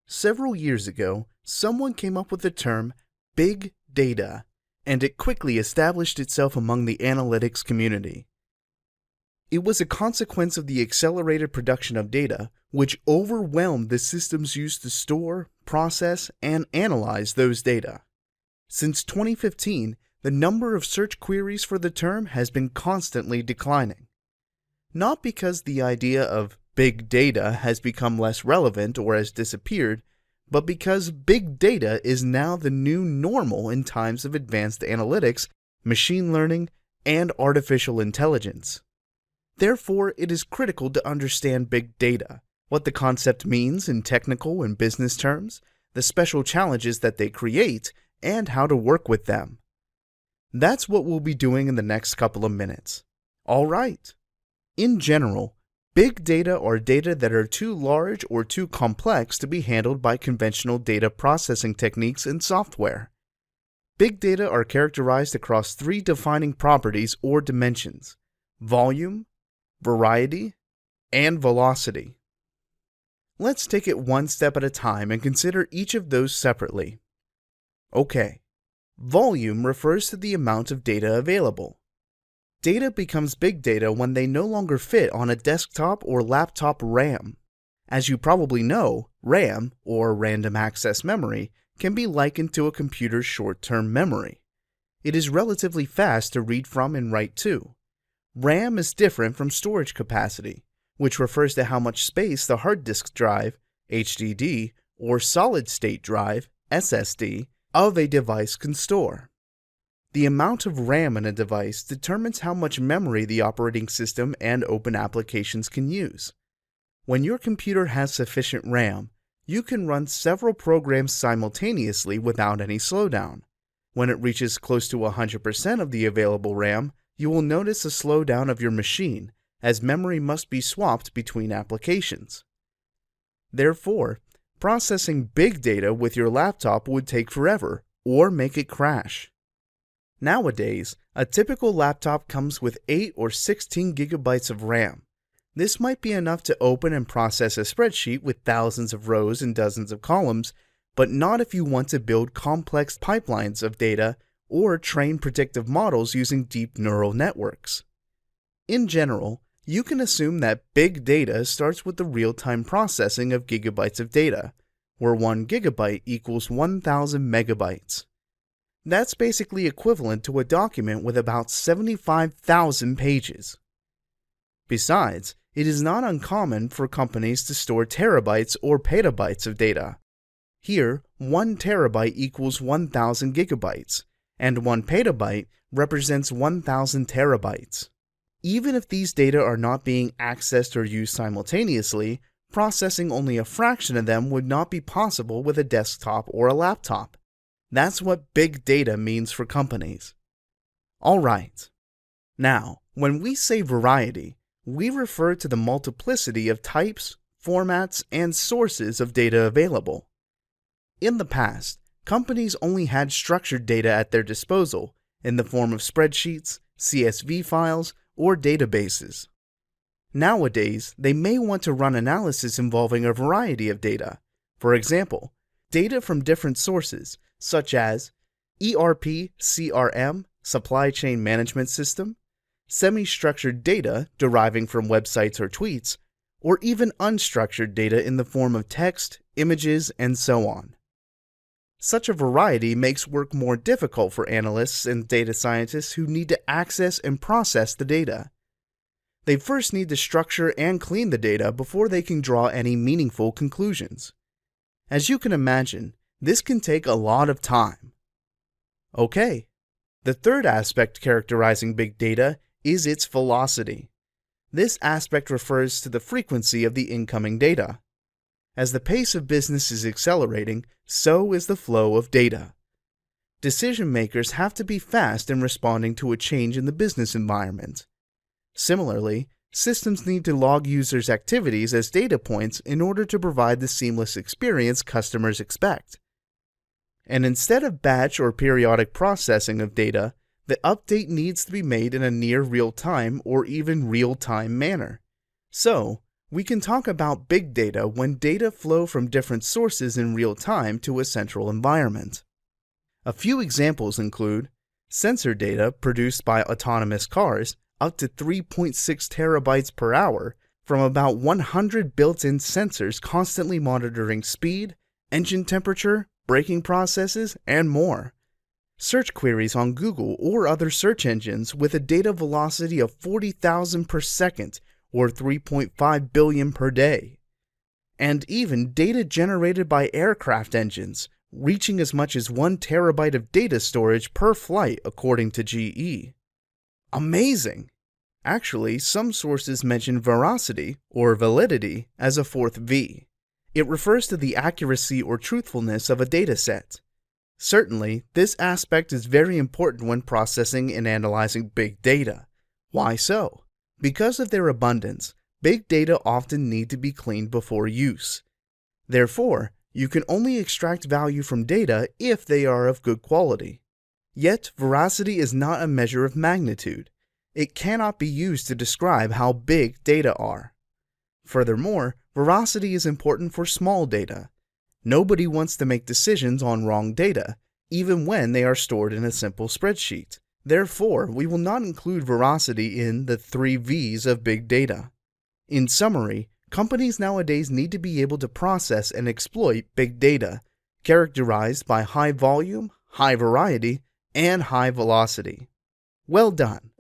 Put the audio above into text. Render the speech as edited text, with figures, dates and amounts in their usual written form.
Several years ago, someone came up with the term big data, and it quickly established itself among the analytics community. It was a consequence of the accelerated production of data, which overwhelmed the systems used to store, process, and analyze those data. Since 2015, the number of search queries for the term has been constantly declining. Not because the idea of big data has become less relevant or has disappeared, but because big data is now the new normal in times of advanced analytics, machine learning, and artificial intelligence. Therefore, it is critical to understand big data, what the concept means in technical and business terms, the special challenges that they create, and how to work with them. That's what we'll be doing in the next couple of minutes. All right. In general, big data are data that are too large or too complex to be handled by conventional data processing techniques and software. Big data are characterized across three defining properties or dimensions: volume, variety, and velocity. Let's take it one step at a time and consider each of those separately. Okay, volume refers to the amount of data available. Data becomes big data when they no longer fit on a desktop or laptop RAM. As you probably know, RAM, or random access memory, can be likened to a computer's short-term memory. It is relatively fast to read from and write to. RAM is different from storage capacity, which refers to how much space the hard disk drive, HDD, or solid-state drive, SSD, of a device can store. The amount of RAM in a device determines how much memory the operating system and open applications can use. When your computer has sufficient RAM, you can run several programs simultaneously without any slowdown. When it reaches close to 100% of the available RAM, you will notice a slowdown of your machine, as memory must be swapped between applications. Therefore, processing big data with your laptop would take forever, or make it crash. Nowadays, a typical laptop comes with 8 or 16 gigabytes of RAM. This might be enough to open and process a spreadsheet with thousands of rows and dozens of columns, but not if you want to build complex pipelines of data or train predictive models using deep neural networks. In general, you can assume that big data starts with the real-time processing of gigabytes of data, where 1 gigabyte equals 1,000 megabytes. That's basically equivalent to a document with about 75,000 pages. Besides, it is not uncommon for companies to store terabytes or petabytes of data. Here, 1 terabyte equals 1,000 gigabytes, and 1 petabyte represents 1,000 terabytes. Even if these data are not being accessed or used simultaneously, processing only a fraction of them would not be possible with a desktop or a laptop. That's what big data means for companies. Alright. Now, when we say variety, we refer to the multiplicity of types, formats, and sources of data available. In the past, companies only had structured data at their disposal in the form of spreadsheets, CSV files, or databases. Nowadays, they may want to run analysis involving a variety of data. For example, data from different sources, such as ERP, CRM, supply chain management system, semi-structured data deriving from websites or tweets, or even unstructured data in the form of text, images, and so on. Such a variety makes work more difficult for analysts and data scientists who need to access and process the data. They first need to structure and clean the data before they can draw any meaningful conclusions. As you can imagine, this can take a lot of time. Okay, the third aspect characterizing big data is its velocity. This aspect refers to the frequency of the incoming data. As the pace of business is accelerating, so is the flow of data. Decision makers have to be fast in responding to a change in the business environment. Similarly, systems need to log users' activities as data points in order to provide the seamless experience customers expect. And instead of batch or periodic processing of data, the update needs to be made in a near real-time or even real-time manner. So, We can talk about big data when data flow from different sources in real time to a central environment. A few examples include sensor data produced by autonomous cars up to 3.6 terabytes per hour from about 100 built-in sensors constantly monitoring speed, engine temperature, braking processes, and more. Search queries on Google or other search engines with a data velocity of 40,000 per second or 3.5 billion per day. And even data generated by aircraft engines, reaching as much as 1 terabyte of data storage per flight according to GE. Amazing! Actually, some sources mention veracity, or validity, as a fourth V. It refers to the accuracy or truthfulness of a dataset. Certainly, this aspect is very important when processing and analyzing big data. Why so? Because of their abundance, big data often need to be cleaned before use. Therefore, you can only extract value from data if they are of good quality. Yet, veracity is not a measure of magnitude. It cannot be used to describe how big data are. Furthermore, veracity is important for small data. Nobody wants to make decisions on wrong data, even when they are stored in a simple spreadsheet. Therefore, we will not include veracity in the 3 V's of big data. In summary, companies nowadays need to be able to process and exploit big data, characterized by high volume, high variety, and high velocity. Well done!